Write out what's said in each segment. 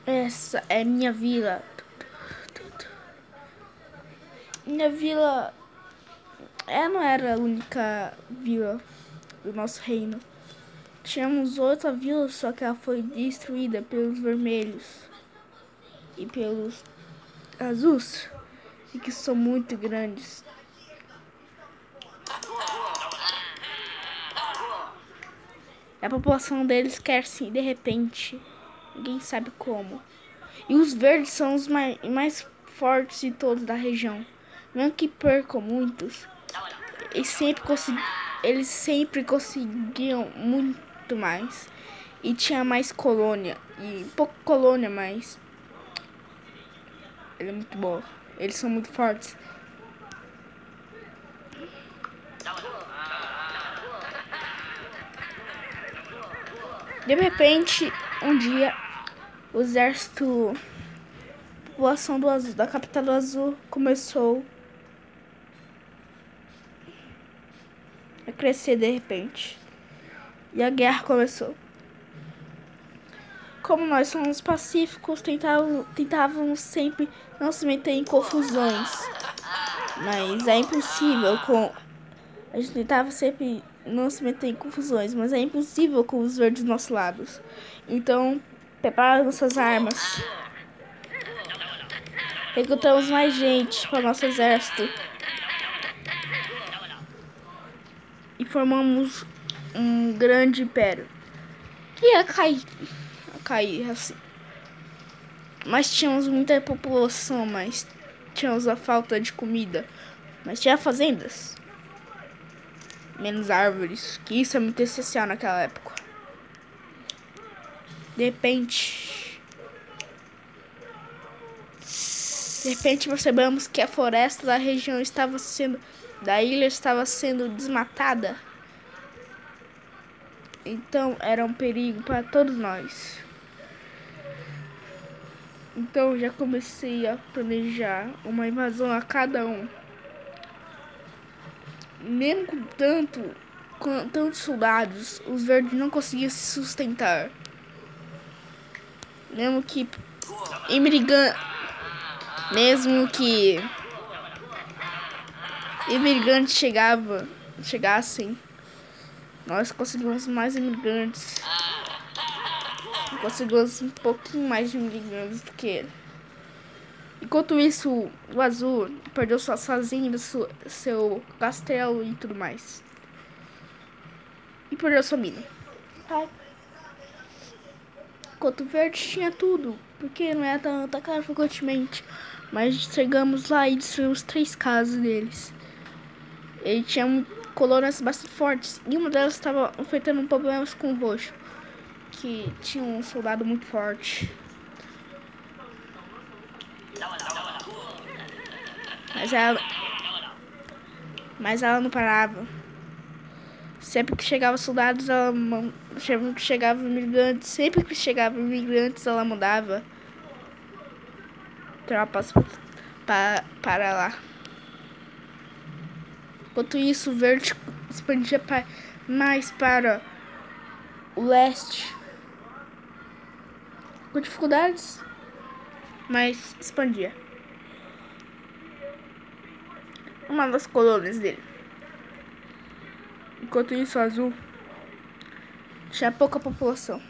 Essa é minha vila. Minha vila não era a única vila do nosso reino. Tínhamos outra vila, só que ela foi destruída pelos vermelhos e pelos azuis, e que são muito grandes. A população deles cresce de repente, ninguém sabe como. E os verdes são os mais fortes de todos da região. Mesmo que percam muitos, eles sempre conseguiam muito mais. E tinha mais colônia. E pouco colônia, mas ele é muito bom. Eles são muito fortes. De repente, um dia, o exército, a população do azul, da capital do azul começou a crescer de repente. E a guerra começou. Como nós somos pacíficos, tentávamos sempre não se meter em confusões. Mas é impossível a gente tentava sempre não se meter em confusões, mas é impossível com os verdes dos nossos lados. Então, prepara nossas armas. Recrutamos mais gente para o nosso exército. E formamos um grande império. Que ia cair assim. Mas tínhamos muita população, mas tínhamos a falta de comida. Mas tinha fazendas. Menos árvores, que isso é muito essencial naquela época. De repente percebemos que a floresta da região da ilha estava sendo desmatada. Então era um perigo para todos nós. Então já comecei a planejar uma invasão a cada um. Mesmo com tantos soldados, os verdes não conseguiam se sustentar. Mesmo que imigrantes chegassem, nós conseguimos mais imigrantes. Conseguimos um pouquinho mais de imigrantes do que ele. Enquanto isso, o azul perdeu suas fazendas, seu castelo e tudo mais. E perdeu sua mina. Enquanto o verde tinha tudo, porque não era tão atacado frequentemente. Mas chegamos lá e destruímos 3 casas deles. Ele tinha colônias bastante fortes. E uma delas estava enfrentando problemas com o roxo, que tinha um soldado muito forte. Mas ela não parava. Sempre que chegavam soldados, sempre que chegavam imigrantes, ela mandava tropas para lá. Enquanto isso, o verde expandia mais para o leste, com dificuldades, mas expandia. Uma das colônias dele. Enquanto isso, o azul tinha pouca população.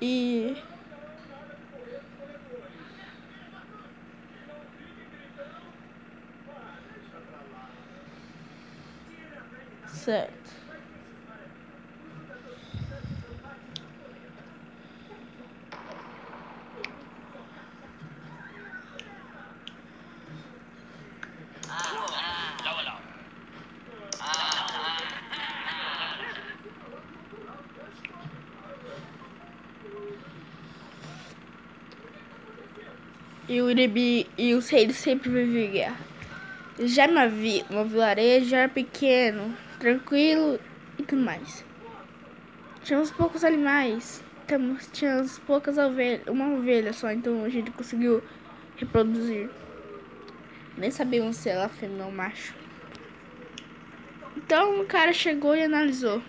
E certo. E os reis sempre viviam em guerra. Já meu vilarejo era pequeno, tranquilo e tudo mais. Tínhamos poucos animais, tínhamos poucas ovelhas, uma ovelha só, então a gente conseguiu reproduzir. Nem sabiam se ela fêmea ou macho. Então o cara chegou e analisou.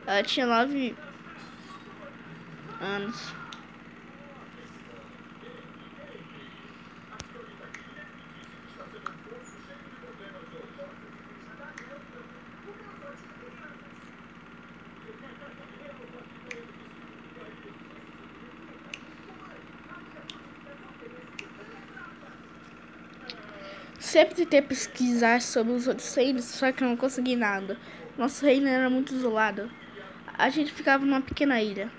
Ela tinha 9 anos. Sempre tentei pesquisar sobre os outros reinos, só que eu não consegui nada. Nosso reino era muito isolado. A gente ficava numa pequena ilha.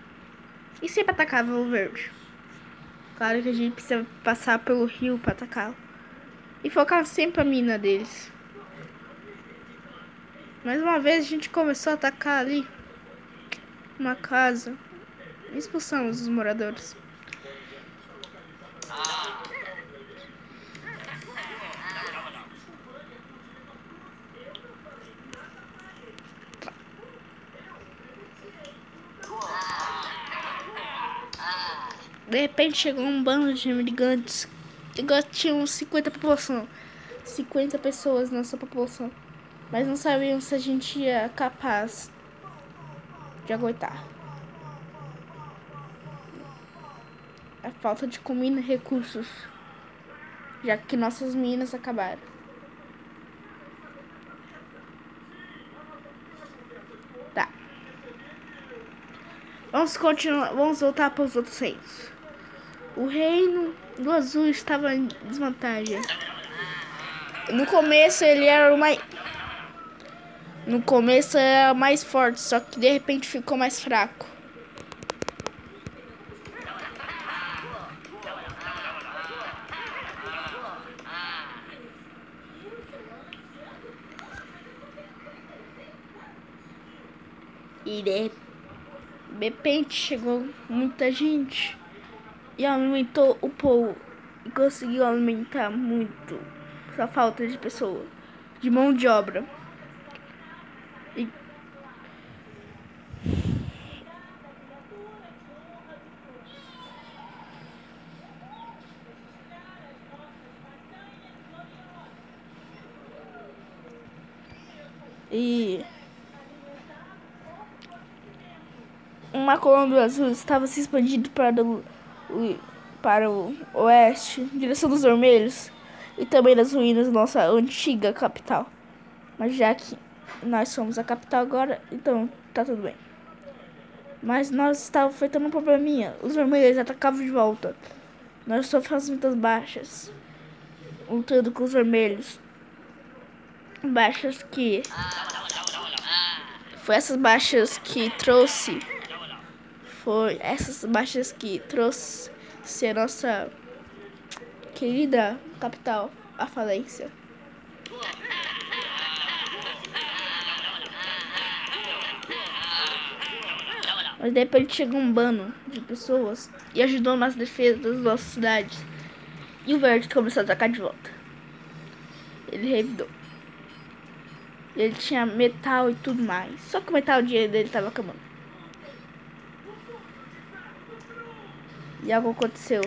E sempre atacava o verde. Claro que a gente precisa passar pelo rio para atacá-lo. E focar sempre a mina deles. Mais uma vez a gente começou a atacar ali uma casa. E expulsamos os moradores. De repente chegou um bando de gigantes. Agora tinham 50 população. 50 pessoas nessa população. Mas não sabiam se a gente ia capaz de aguentar. A falta de comida e recursos. Já que nossas minas acabaram. Tá. Vamos continuar. Vamos voltar para os outros reinos. O reino do azul estava em desvantagem. No começo ele era o mais... No começo era mais forte, só que de repente ficou mais fraco. E de repente chegou muita gente e aumentou o povo e conseguiu aumentar muito essa falta de pessoa, de mão de obra. E uma colônia azul estava se expandindo para o oeste, em direção dos vermelhos e também das ruínas da nossa antiga capital. Mas já que nós somos a capital agora, então tá tudo bem. Mas nós estávamos enfrentando um probleminha. Os vermelhos atacavam de volta. Nós sofremos muitas baixas lutando com os vermelhos. Baixas que... Foi essas baixas que trouxe... Foi essas baixas que trouxe a nossa querida capital à falência. Mas de repente chegou um bando de pessoas e ajudou nas defesas das nossas cidades. E o verde começou a atacar de volta. Ele revidou. Ele tinha metal e tudo mais. Só que o metal, o dinheiro dele estava acabando. E algo aconteceu.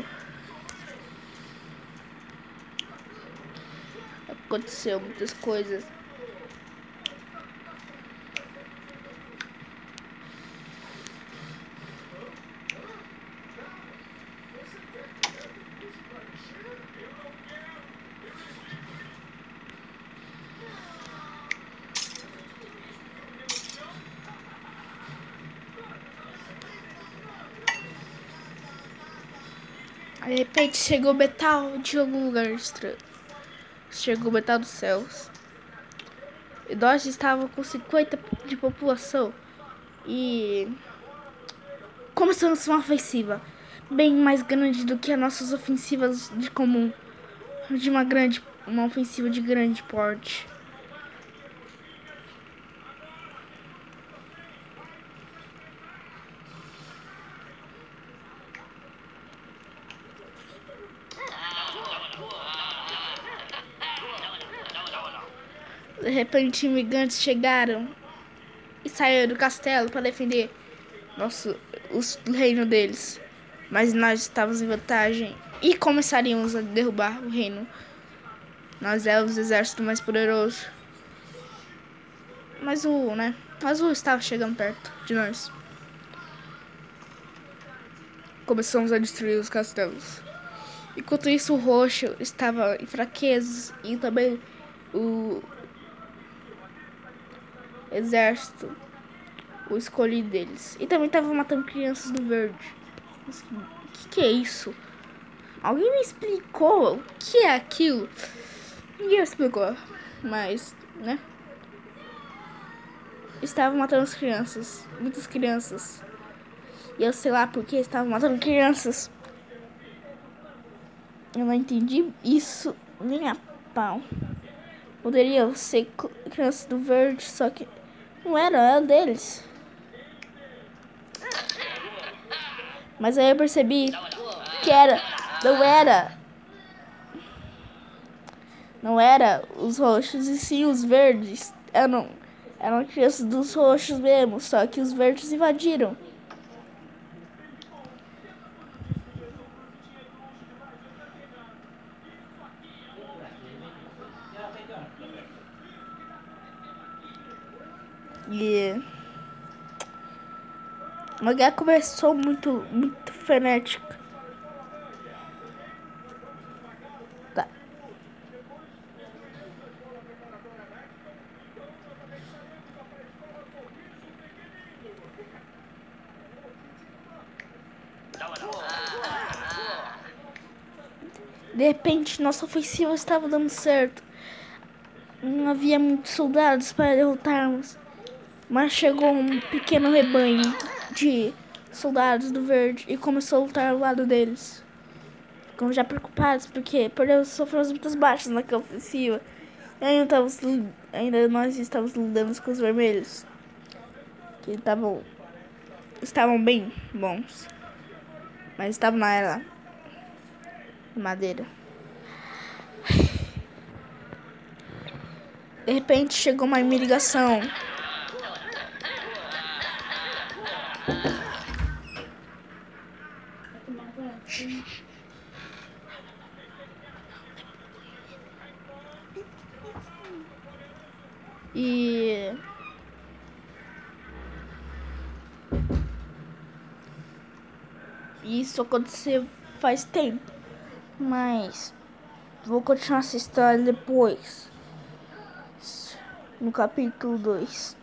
Aconteceu muitas coisas. De repente chegou metal de algum lugar estranho. Chegou metal dos céus. E nós estávamos com 50 de população. E começamos uma ofensiva bem mais grande do que as nossas ofensivas de comum. De uma ofensiva de grande porte. De repente, imigrantes chegaram e saíram do castelo para defender o reino deles. Mas nós estávamos em vantagem e começaríamos a derrubar o reino Nós éramos o exército mais poderoso. Mas o azul estava chegando perto de nós. Começamos a destruir os castelos. Enquanto isso, o roxo estava em fraquezas e também o exército, o escolhido deles. E também estava matando crianças do verde. Mas que é isso? Alguém me explicou o que é aquilo? Ninguém me explicou, mas, né? Estavam matando as crianças, muitas crianças. E eu sei lá por que estavam matando crianças. Eu não entendi isso nem a pau. Poderiam ser crianças do verde, só que não era deles. Mas aí eu percebi que não era os roxos e sim os verdes. Eram crianças dos roxos mesmo, só que os verdes invadiram. E uma guerra começou muito frenética. Tá. De repente, nossa ofensiva estava dando certo. Não havia muitos soldados para derrotarmos. Mas chegou um pequeno rebanho de soldados do verde e começou a lutar ao lado deles. Ficam já preocupados porque sofremos muitas baixas naquela ofensiva. E ainda nós estávamos lidando com os vermelhos. Que estavam bem bons. Mas estavam na era madeira. De repente chegou uma ligação. E isso aconteceu faz tempo. Mas vou continuar essa história depois. No capítulo 2.